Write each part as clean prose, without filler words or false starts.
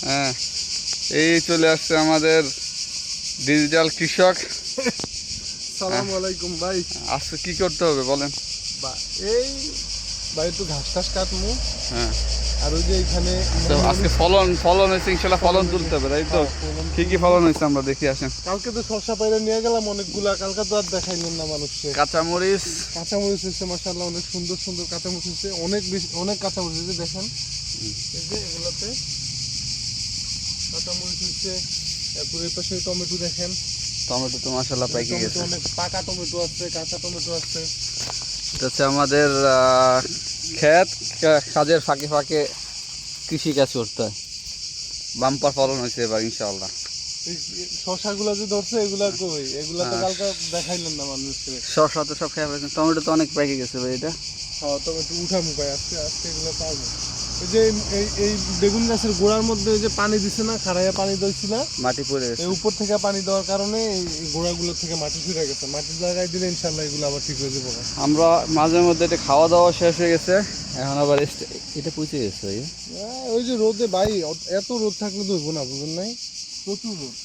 হ্যাঁ, এই চলে আসছে আমাদের ডিজিটাল কৃষক। সালামু আলাইকুম ভাই। আজকে কি করতে হবে বলেন? এই ভাই একটু ঘাস টাস কাটমু। হ্যাঁ, আর ওই যে এখানে আজকে ফলন হয়েছে, ইনশাল্লাহ ফলন তুলতে হবে, তাই তো? কি কি ফলন হয়েছে আমরা দেখি আসেন। কালকে তো শসা পাইরে নিয়ে গেলাম অনেকগুলা, কালকে তো আর দেখাইলাম না মানুষকে। কাঁচামরিচ হয়েছে মাশাআল্লাহ, অনেক সুন্দর সুন্দর কাঁচামরিচ হয়েছে, অনেক বেশি অনেক কাঁচামরিচ হয়েছে। দেখেন এই যে এগুলাতে কাঁচামরিচ হয়েছে। তারপরে এই পাশে টমেটো দেখেন, টমেটো তো মাশাআল্লাহ পাইকে গেছে। অনেক পাকা টমেটো আছে, কাঁচা টমেটো আছে। এটা হচ্ছে আমাদের ক্ষেত, কাজের ফাঁকে ফাঁকে কৃষি কাজ করতে হয়। বাম্পার ফলন হয়েছে এবার ইনশাআল্লাহ। এই শসাগুলা যে ধরছে এগুলা কই? এগুলা তো কালকে দেখাইলেন না মানুষকে। শসা তো সব খেয়ে ফেলেছেন, টমেটো তো অনেক পেকে গেছে ভাই। এটা হ্যাঁ, টমেটো উঠামু ভাই, আজকে আজকে এগুলো পাবো। এই যে এই বেগুন গাছের গোড়ার মধ্যে যে পানি দিছে না, খাড়াইয়া পানি দিয়েছি না, মাটি পড়ে গেছে। এই উপর থেকে পানি দেওয়ার কারণে এই গোড়াগুলো থেকে মাটি ফিরে গেছে। মাটির জায়গায় দিলে ইনশাল্লাহ এগুলো আবার ঠিক হয়ে যাবে। আমরা মাঝে মধ্যে এটা খাওয়া দাওয়া শেষ হয়ে গেছে, এখন আবার এটা পচে গেছে। ওই যে রোদে ভাই, এত রোদ থাকলে তো হইব না, বুঝলেন নাই? প্রচুর রোদ।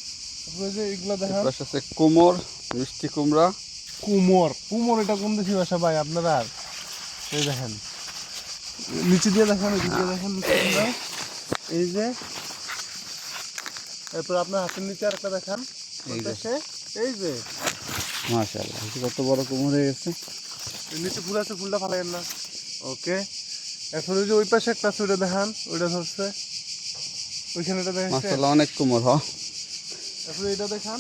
তারপরে যে এগুলো দেখা আছে কুমোর, মিষ্টি কুমড়া। কুমোর, কুমোর এটা কোন দেশি ভাষা ভাই আপনারা? এই দেখেন নিচে দিয়ে দেখেন, এই দিয়ে দেখেন এই যে। এরপর আপনার হাতের নিচে আরেকটা দেখান, এই যে মাশাআল্লাহ, কত বড় কুমড় হয়ে গেছে। নিচে ফুল আছে, ফুলটা ফালাইয়েন না। ওকে, এখন ওই যে ওই পাশে একটা আছে, ওইটা দেখান, ওইটা ধরছে ওইখানে, এটা দেখেন মাশাআল্লাহ অনেক কুমড়। তারপরে এটা দেখান,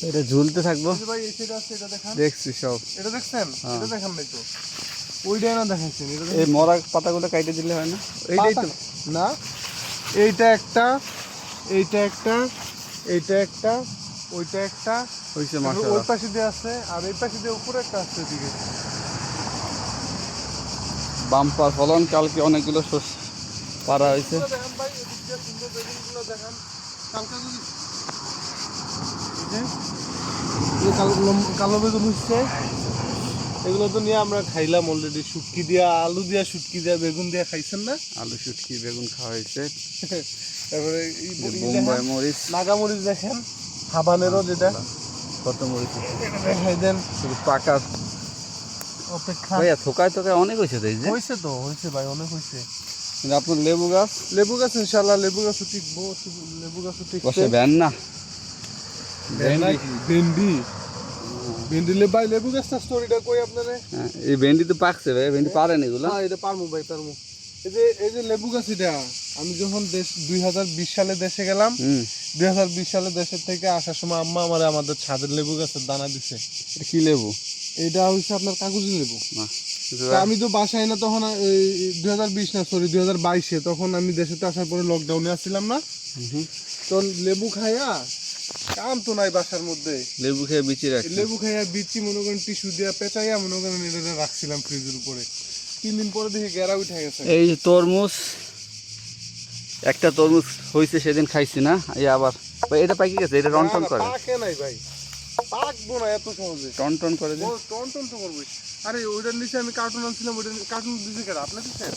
এটা ঝুলতে থাকবো ভাই এই সাইডে আছে, এটা দেখান। দেখছি সব। এটা দেখছেন? এটা দেখান নাই তো, ওইটা না দেখাইছেন। এই মরা পাতাগুলো কাটে দিলে হয় না? এইটাই তো না, এইটা একটা, এইটা একটা, এইটা একটা, ওইটা একটা হইছে ওই মাশাআল্লাহ। পাশে দিয়ে আছে, আর এই পাশে দিয়ে উপরে একটা আছে এদিকে। বাম্পার ফলন, কালকে অনেকগুলো শস্য পারা হয়েছে। দেখেন ভাই, এদিক দিয়ে সুন্দর বেগুনগুলো দেখেন। কালকে যদি কালো বেগুন হচ্ছে, এগুলো তো নিয়ে আমরা খাইলাম অলরেডি। শুটকি দিয়া, আলু দিয়া, শুটকি দিয়া, বেগুন দিয়া খাইছেন না? আলু শুটকি বেগুন খাওয়া হয়েছে। তারপরে বোম্বাই মরিচ, নাগামরিচ দেখেন, হাবানেরও যেটা, কত মরিচ এটা দেখাই দেন। শুধু পাকা অপেক্ষা ভাইয়া, থোকায় থোকায় অনেক হয়েছে তো। এই যে হয়েছে তো, হয়েছে ভাই, অনেক হয়েছে। কিন্তু আপনার লেবু গাছ, লেবু গাছ ইনশাল্লাহ, লেবু গাছও টিকবো, লেবু গাছও বসে টিকছে। ভ্যান না ভেন্ডি, ভেন্ডি ভাই, লেবু গাছটা স্টোরিটা কই আপনারে? এই ভেন্ডি তো পাকছে ভাই, ভেন্ডি পারেন এগুলো? হ্যাঁ, এটা পারমু ভাই, পারমু। এই যে লেবু গাছ, এটা আমি যখন 2020 সালে দেশে গেলাম, 2020 সালে দেশের থেকে আসার সময় আম্মা আমাদের ছাদের লেবু গাছের দানা দিছে। এটা কি লেবু? এটা হচ্ছে আপনার কাগজি লেবু। তা আমি তো বাসায় না তখন, 2020 না, সরি 2022-এ, তখন আমি দেশেতে আসার পরে লকডাউনে আসছিলাম না, তো লেবু খাইয়া কাম তো নাই বাসার মধ্যে। লেবু খেয়ে বিচি রাখছে। লেবু খাইয়া বিচি মনে করেন টিস্যু দিয়া পেঁচাইয়া মনে করেন এটা রাখছিলাম ফ্রিজের উপরে। 3 দিন পরে দেখে গেরা উঠে গেছে। এই যে তরমুজ, একটা তরমুজ হয়েছে সেদিন খাইছি না, এই আবার ভাই এটা পাকি গেছে। এটা টন করে, পাকে নাই ভাই, পাকবো না এত সহজে। টন করে যে। টন তো করবো। আরে ওইটার নিচে আমি কার্টুন আনছিলাম, ওইটার কার্টুন দিছে কেন? আপনি দিচ্ছেন?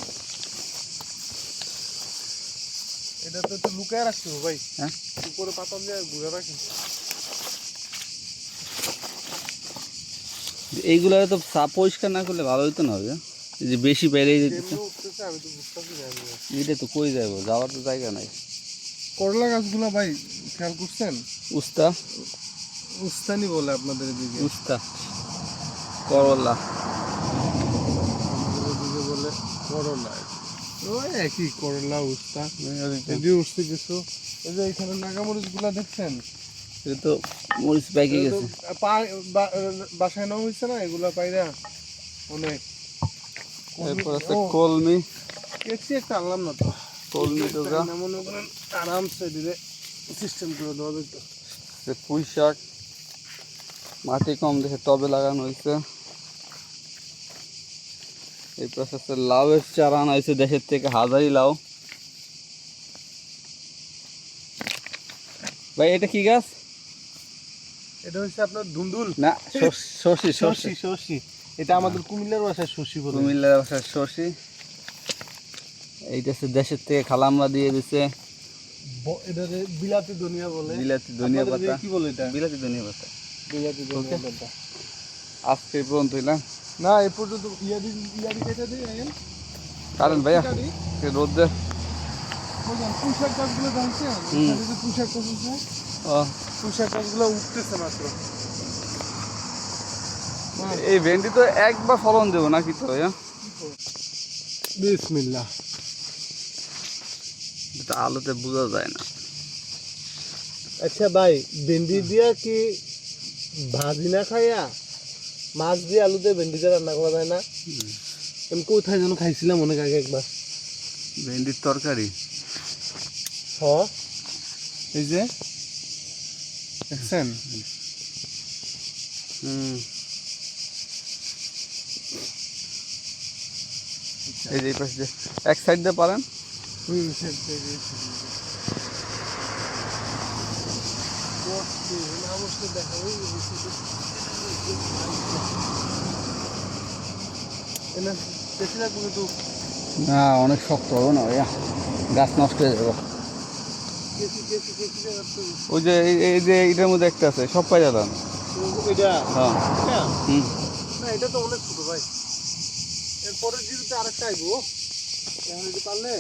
এটা তো একটু লুকায় রাখতে হবে ভাই। হ্যাঁ, উপরে পাতা দিয়ে ঘুরে রাখেন। এইগুলো তো পরিষ্কার না করলে ভালো হইতো না। এই যে বেশি বেড়ে যেতেছে, উঠতেছে, আমি তো বুঝতেছি না। এটা তো কই যাবো, যাওয়ার তো জায়গা নাই। করলা গাছগুলো ভাই খেয়াল করছেন? উস্তা, উস্তানি বলে আপনাদের এদিকে, উস্তা, করলা, বলে করলা। ওই একই, করলা উস্তা যদিও উঠতে কিছু। এই যে এখানে নাগামরিচ গুলা দেখছেন, এটা তো মরিচ পাকি গেছে। বাসায় নেওয়া হয়েছে না এগুলা পাইরা অনেক। এরপর আছে কলমি, কেচি একটা আনলাম না তো, কলমি ডোগা, মনে করেন আরামসে দিলে সিস্টেম করে দেওয়া যেত। পুঁই শাক, মাটি কম দেখে টবে লাগানো হয়েছে। এই পাশে আছে লাউয়ের চারা আনা হয়েছে দেশের থেকে, হাজারি লাউ। ভাই এটা কি গাছ? এটা হচ্ছে আপনার ধুন্দুল না, শশি। শশি, শশি। এটা আমাদের কুমিল্লার ভাষায় শশি বলে। কুমিল্লার ভাষায় শশি। এইটা হচ্ছে দেশের থেকে খালা আমরা দিয়ে দিছে এটা বিলাতি ধনিয়া বলে। বিলাতি ধনিয়া আপনাদের পাতা। কি বলে এটা? বিলাতি ধনিয়া পাতা। বিলাতি ধনিয়া পাতা। আজকে এই পর্যন্ত হইলাম। না এই পর্যন্ত ইয়াদি কেটে দিই এখন। কারণ ভাইয়া সে রোদ্রে পুঁইশাক গাছগুলো ঢালছে, এখানে যে পুঁইশাক গাছ আছে, ও পুঁইশাক গাছগুলো উঠতেছে মাত্র। এই ভেন্ডি তো একবার ফলন দেবো নাকি তো ভাইয়া? বিসমিল্লাহ। এটা আলুতে বোঝা যায় না। আচ্ছা ভাই, ভেন্ডি দিয়া কি ভাজি না খাইয়া মাছ দিয়ে আলু দিয়ে ভেন্ডি দিয়ে রান্না করা যায় না? আমি কোথায় যেন খাইছিলাম অনেক আগে একবার। ভেন্ডির তরকারি। হ, এই যে দেখছেন, এই যে এই পাশে যে এক সাইড দিয়ে পারেন। না অনেক শক্ত হবে না ভাইয়া, গাছ নষ্ট হয়ে যাবে। ওই যে এই যে এটার মধ্যে একটা আছে, সব পাই যাবেন। হ্যাঁ হুম। না এটা তো অনেক ছোট ভাই, এরপরে যদি আরেকটা আইবো, এখন যদি পারলে